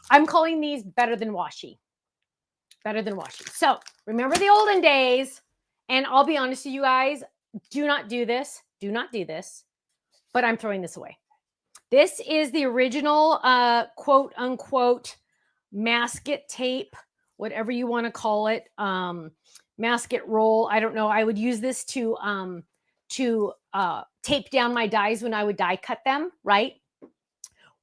I'm calling these better than washi. Better than washi. So remember the olden days, and I'll be honest with you guys, do not do this. Do not do this. But I'm throwing this away. This is the original quote unquote masket tape, whatever you want to call it. Masket roll. I don't know. I would use this to tape down my dies when I would die cut them, right?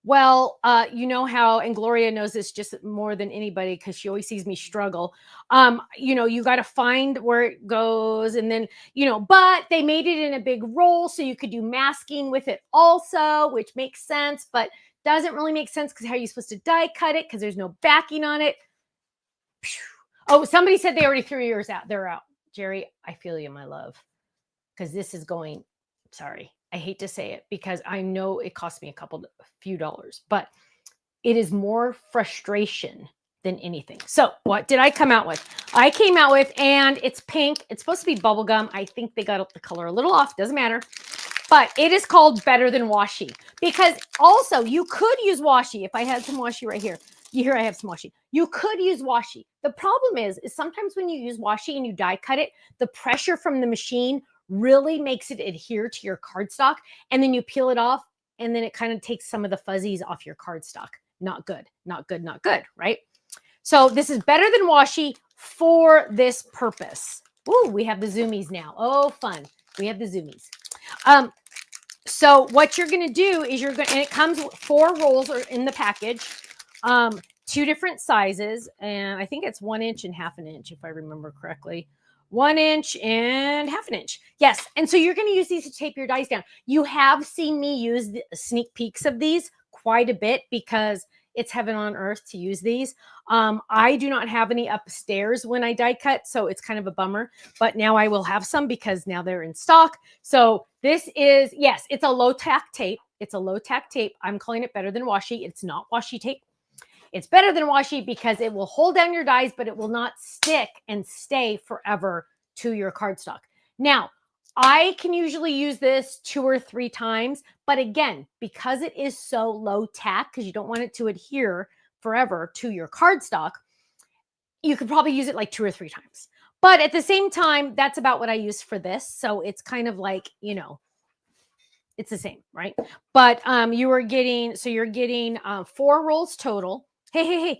Well, you know how, and Gloria knows this just more than anybody because she always sees me struggle. You got to find where it goes, and then, but they made it in a big roll so you could do masking with it also, which makes sense, but doesn't really make sense because how are you supposed to die cut it because there's no backing on it. Oh, somebody said they already threw yours out. They're out. Jerry, I feel you, my love, because this is going, sorry. I hate to say it because I know it cost me a few dollars, but it is more frustration than anything. So what did I come out with? I came out with, and it's pink. It's supposed to be bubblegum. I think they got the color a little off. Doesn't matter. But it is called Better Than Washi because also you could use washi. If I had some washi right here, I have some washi. You could use washi. The problem is sometimes when you use washi and you die cut it, the pressure from the machine really makes it adhere to your cardstock, and then you peel it off, and then it kind of takes some of the fuzzies off your cardstock. Not good, not good, not good, right? So this is Better Than Washi for this purpose. Ooh, we have the zoomies now. Oh, fun. We have the zoomies. So what you're going to do is and it comes with 4 rolls in the package, 2 different sizes, and I think it's 1 inch and ½ inch, if I remember correctly. 1 inch and ½ inch. Yes. And so you're going to use these to tape your dies down. You have seen me use the sneak peeks of these quite a bit because it's heaven on earth to use these. I do not have any upstairs when I die cut, so it's kind of a bummer, but now I will have some because now they're in stock. So this is, yes, it's a low tack tape. It's a low tack tape. I'm calling it Better Than Washi. It's not washi tape. It's better than washi because it will hold down your dies, but it will not stick and stay forever to your cardstock. Now, I can usually use this 2 or 3 times, but again, because it is so low tack, because you don't want it to adhere forever to your cardstock, you could probably use it like 2 or 3 times. But at the same time, that's about what I use for this. So it's kind of like, it's the same, right? But you're getting 4 rolls total. Hey,